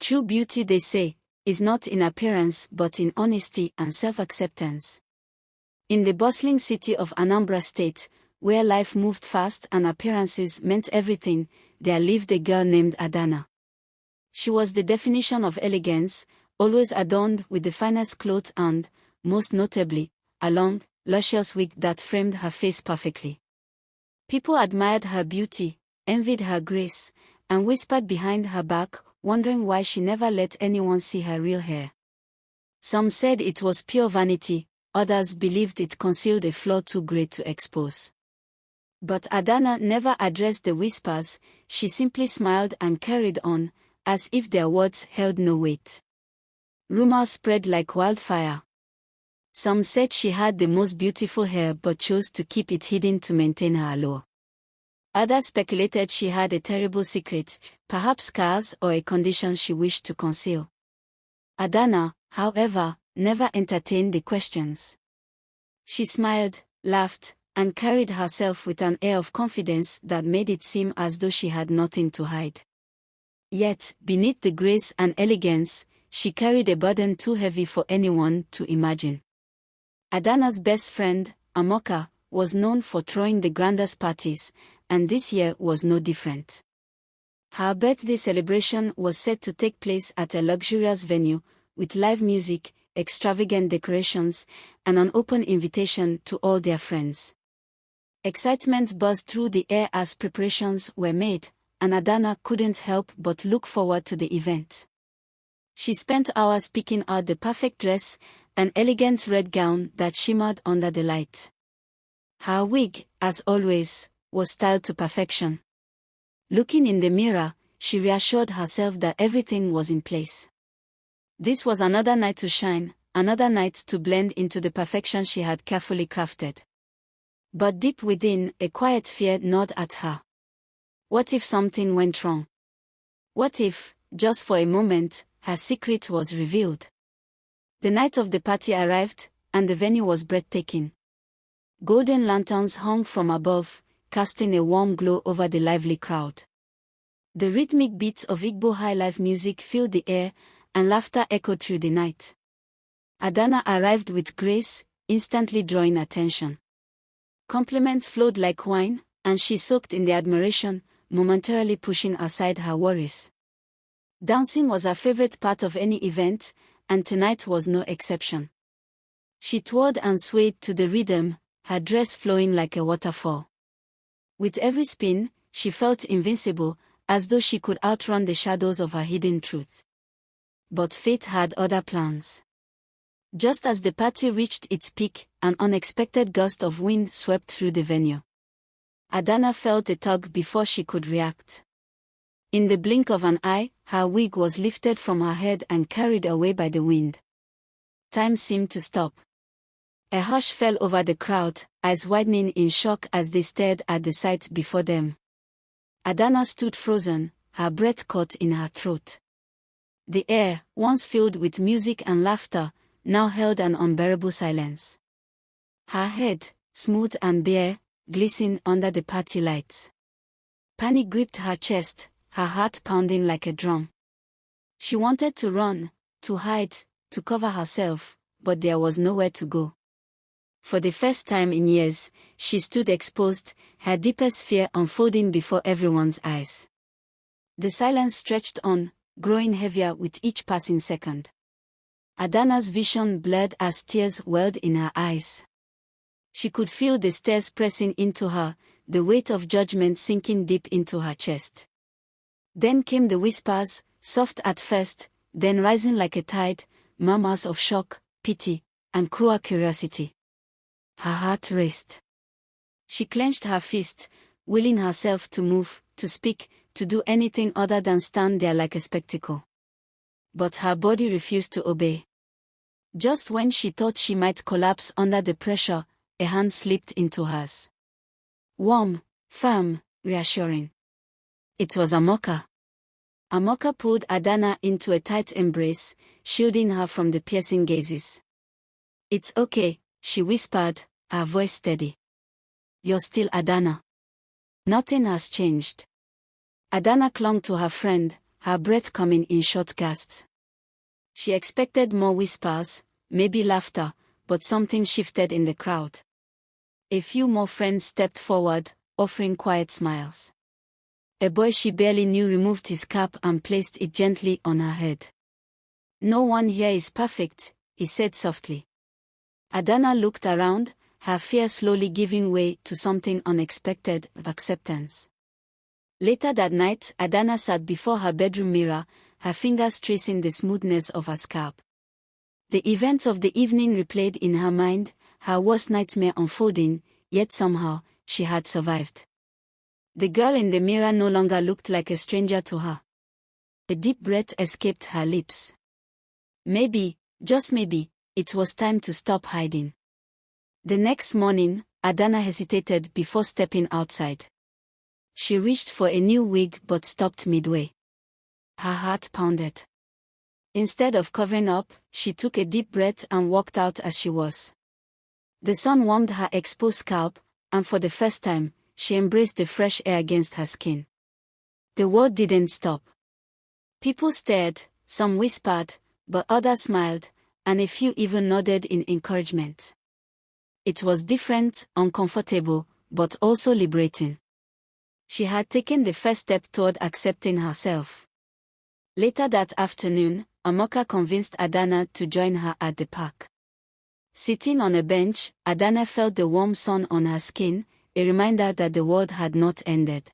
True beauty, they say, is not in appearance but in honesty and self-acceptance. In the bustling city of Anambra State, where life moved fast and appearances meant everything, there lived a girl named Adanna. She was the definition of elegance, always adorned with the finest clothes and, most notably, a long, luscious wig that framed her face perfectly. People admired her beauty, envied her grace, and whispered behind her back, wondering why she never let anyone see her real hair. Some said it was pure vanity, others believed it concealed a flaw too great to expose. But Adanna never addressed the whispers, she simply smiled and carried on, as if their words held no weight. Rumors spread like wildfire. Some said she had the most beautiful hair but chose to keep it hidden to maintain her allure. Others speculated she had a terrible secret, perhaps scars or a condition she wished to conceal. Adanna, however, never entertained the questions. She smiled, laughed, and carried herself with an air of confidence that made it seem as though she had nothing to hide. Yet, beneath the grace and elegance, she carried a burden too heavy for anyone to imagine. Adanna's best friend, Amaka, was known for throwing the grandest parties, and this year was no different. Her birthday celebration was set to take place at a luxurious venue, with live music, extravagant decorations, and an open invitation to all their friends. Excitement buzzed through the air as preparations were made, and Adanna couldn't help but look forward to the event. She spent hours picking out the perfect dress, an elegant red gown that shimmered under the light. Her wig, as always, was styled to perfection. Looking in the mirror, she reassured herself that everything was in place. This was another night to shine, another night to blend into the perfection she had carefully crafted. But deep within, a quiet fear gnawed at her. What if something went wrong? What if, just for a moment, her secret was revealed? The night of the party arrived, and the venue was breathtaking. Golden lanterns hung from above, casting a warm glow over the lively crowd. The rhythmic beats of Igbo highlife music filled the air, and laughter echoed through the night. Adanna arrived with grace, instantly drawing attention. Compliments flowed like wine, and she soaked in the admiration, momentarily pushing aside her worries. Dancing was her favorite part of any event, and tonight was no exception. She twirled and swayed to the rhythm, her dress flowing like a waterfall. With every spin, she felt invincible, as though she could outrun the shadows of her hidden truth. But fate had other plans. Just as the party reached its peak, an unexpected gust of wind swept through the venue. Adanna felt a tug before she could react. In the blink of an eye, her wig was lifted from her head and carried away by the wind. Time seemed to stop. A hush fell over the crowd, eyes widening in shock as they stared at the sight before them. Adanna stood frozen, her breath caught in her throat. The air, once filled with music and laughter, now held an unbearable silence. Her head, smooth and bare, glistened under the party lights. Panic gripped her chest, her heart pounding like a drum. She wanted to run, to hide, to cover herself, but there was nowhere to go. For the first time in years, she stood exposed, her deepest fear unfolding before everyone's eyes. The silence stretched on, growing heavier with each passing second. Adanna's vision blurred as tears welled in her eyes. She could feel the stares pressing into her, the weight of judgment sinking deep into her chest. Then came the whispers, soft at first, then rising like a tide, murmurs of shock, pity, and cruel curiosity. Her heart raced. She clenched her fist, willing herself to move, to speak, to do anything other than stand there like a spectacle. But her body refused to obey. Just when she thought she might collapse under the pressure, a hand slipped into hers. Warm, firm, reassuring. It was Amaka. Amaka pulled Adanna into a tight embrace, shielding her from the piercing gazes. "It's okay," she whispered, her voice steady. "You're still Adanna. Nothing has changed." Adanna clung to her friend, her breath coming in short gasps. She expected more whispers, maybe laughter, but something shifted in the crowd. A few more friends stepped forward, offering quiet smiles. A boy she barely knew removed his cap and placed it gently on her head. "No one here is perfect," he said softly. Adanna looked around, her fear slowly giving way to something unexpected: acceptance. Later that night, Adanna sat before her bedroom mirror, her fingers tracing the smoothness of her scalp. The events of the evening replayed in her mind, her worst nightmare unfolding, yet somehow, she had survived. The girl in the mirror no longer looked like a stranger to her. A deep breath escaped her lips. Maybe, just maybe, it was time to stop hiding. The next morning, Adanna hesitated before stepping outside. She reached for a new wig but stopped midway. Her heart pounded. Instead of covering up, she took a deep breath and walked out as she was. The sun warmed her exposed scalp, and for the first time, she embraced the fresh air against her skin. The world didn't stop. People stared, some whispered, but others smiled, and a few even nodded in encouragement. It was different, uncomfortable, but also liberating. She had taken the first step toward accepting herself. Later that afternoon, Amaka convinced Adanna to join her at the park. Sitting on a bench, Adanna felt the warm sun on her skin, a reminder that the world had not ended.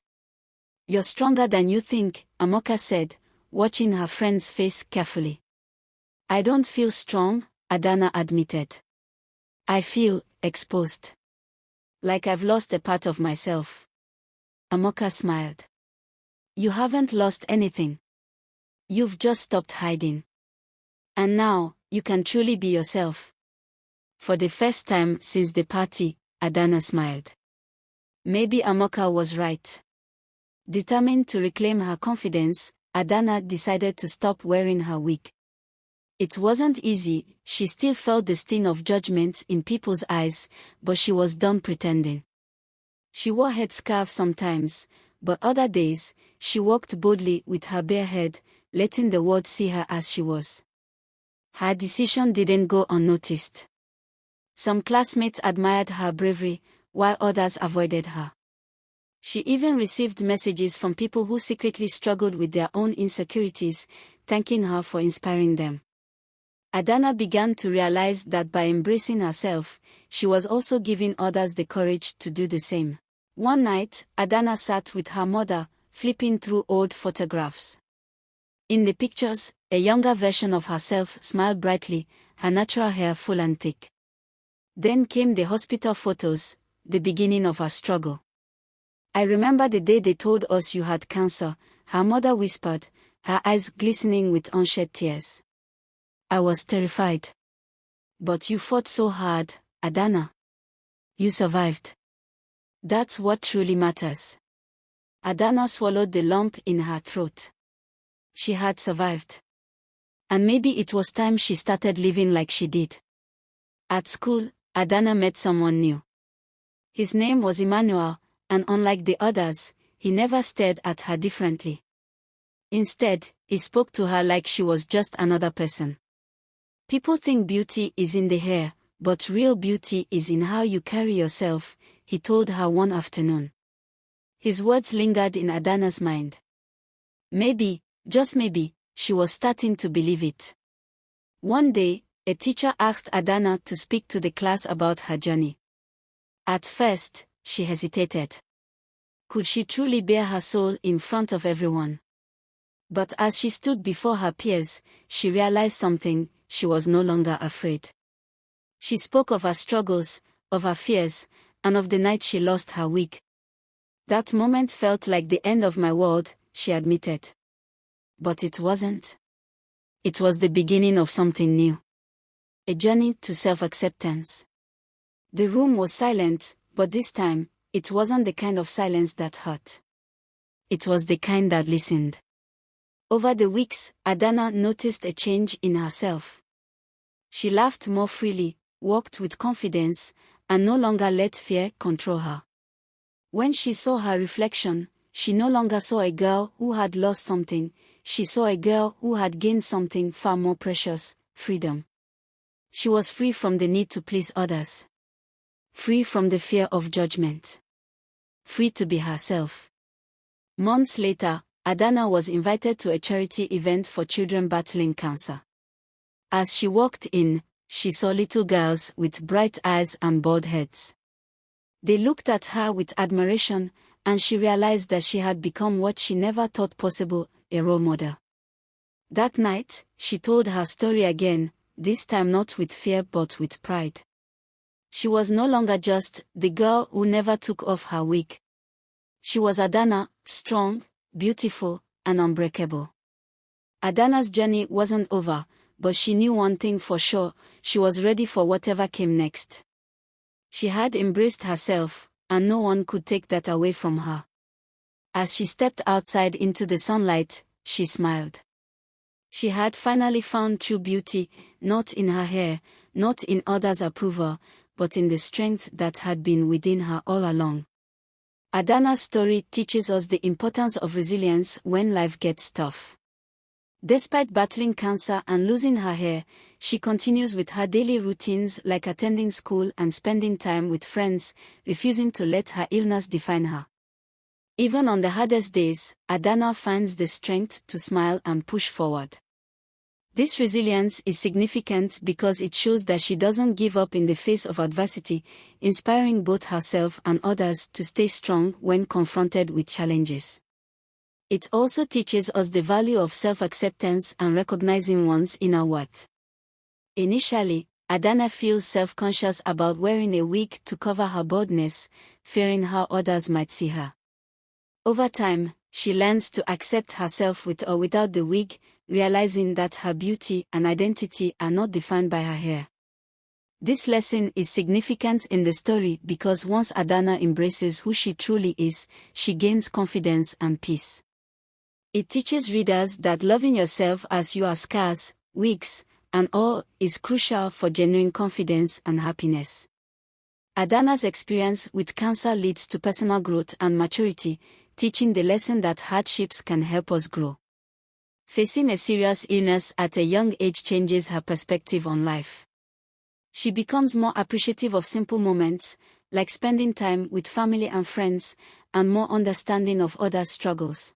"You're stronger than you think," Amaka said, watching her friend's face carefully. "I don't feel strong," Adanna admitted. "I feel exposed. Like I've lost a part of myself." Amaka smiled. "You haven't lost anything. You've just stopped hiding. And now, you can truly be yourself." For the first time since the party, Adanna smiled. Maybe Amaka was right. Determined to reclaim her confidence, Adanna decided to stop wearing her wig. It wasn't easy, she still felt the sting of judgment in people's eyes, but she was done pretending. She wore headscarves sometimes, but other days, she walked boldly with her bare head, letting the world see her as she was. Her decision didn't go unnoticed. Some classmates admired her bravery, while others avoided her. She even received messages from people who secretly struggled with their own insecurities, thanking her for inspiring them. Adanna began to realize that by embracing herself, she was also giving others the courage to do the same. One night, Adanna sat with her mother, flipping through old photographs. In the pictures, a younger version of herself smiled brightly, her natural hair full and thick. Then came the hospital photos, the beginning of her struggle. "I remember the day they told us you had cancer," her mother whispered, her eyes glistening with unshed tears. "I was terrified. But you fought so hard, Adanna. You survived. That's what truly matters." Adanna swallowed the lump in her throat. She had survived. And maybe it was time she started living like she did. At school, Adanna met someone new. His name was Emmanuel, and unlike the others, he never stared at her differently. Instead, he spoke to her like she was just another person. "People think beauty is in the hair, but real beauty is in how you carry yourself," he told her one afternoon. His words lingered in Adanna's mind. Maybe, just maybe, she was starting to believe it. One day, a teacher asked Adanna to speak to the class about her journey. At first, she hesitated. Could she truly bare her soul in front of everyone? But as she stood before her peers, she realized something: she was no longer afraid. She spoke of her struggles, of her fears, and of the night she lost her wig. "That moment felt like the end of my world," she admitted. But it wasn't. It was the beginning of something new. A journey to self-acceptance. The room was silent, but this time, it wasn't the kind of silence that hurt. It was the kind that listened. Over the weeks, Adanna noticed a change in herself. She laughed more freely, walked with confidence, and no longer let fear control her. When she saw her reflection, she no longer saw a girl who had lost something, she saw a girl who had gained something far more precious: freedom. She was free from the need to please others. Free from the fear of judgment. Free to be herself. Months later, Adanna was invited to a charity event for children battling cancer. As she walked in, she saw little girls with bright eyes and bald heads. They looked at her with admiration, and she realized that she had become what she never thought possible: a role model. That night, she told her story again, this time not with fear but with pride. She was no longer just the girl who never took off her wig. She was Adanna, strong, beautiful, and unbreakable. Adanna's journey wasn't over, but she knew one thing for sure: she was ready for whatever came next. She had embraced herself, and no one could take that away from her. As she stepped outside into the sunlight, she smiled. She had finally found true beauty, not in her hair, not in others' approval, but in the strength that had been within her all along. Adanna's story teaches us the importance of resilience when life gets tough. Despite battling cancer and losing her hair, she continues with her daily routines like attending school and spending time with friends, refusing to let her illness define her. Even on the hardest days, Adanna finds the strength to smile and push forward. This resilience is significant because it shows that she doesn't give up in the face of adversity, inspiring both herself and others to stay strong when confronted with challenges. It also teaches us the value of self-acceptance and recognizing one's inner worth. Initially, Adanna feels self-conscious about wearing a wig to cover her baldness, fearing how others might see her. Over time, she learns to accept herself with or without the wig, realizing that her beauty and identity are not defined by her hair. This lesson is significant in the story because once Adanna embraces who she truly is, she gains confidence and peace. It teaches readers that loving yourself as you are, scars, wigs, and all, is crucial for genuine confidence and happiness. Adanna's experience with cancer leads to personal growth and maturity, teaching the lesson that hardships can help us grow. Facing a serious illness at a young age changes her perspective on life. She becomes more appreciative of simple moments, like spending time with family and friends, and more understanding of others' struggles.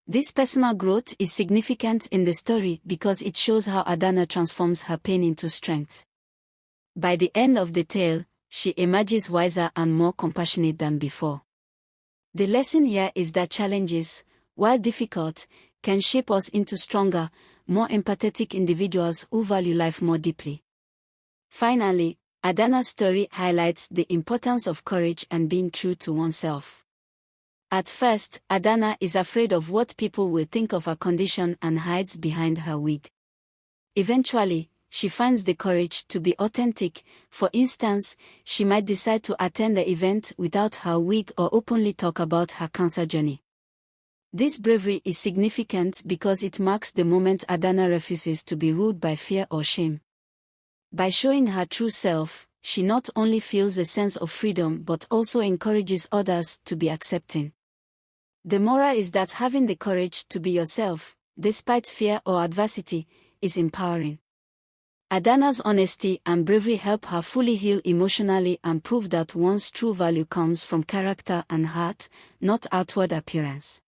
This personal growth is significant in the story because it shows how Adanna transforms her pain into strength. By the end of the tale, she emerges wiser and more compassionate than before. The lesson here is that challenges, while difficult, can shape us into stronger, more empathetic individuals who value life more deeply. Finally, Adanna's story highlights the importance of courage and being true to oneself. At first, Adanna is afraid of what people will think of her condition and hides behind her wig. Eventually, she finds the courage to be authentic. For instance, she might decide to attend the event without her wig or openly talk about her cancer journey. This bravery is significant because it marks the moment Adanna refuses to be ruled by fear or shame. By showing her true self, she not only feels a sense of freedom but also encourages others to be accepting. The moral is that having the courage to be yourself, despite fear or adversity, is empowering. Adanna's honesty and bravery help her fully heal emotionally and prove that one's true value comes from character and heart, not outward appearance.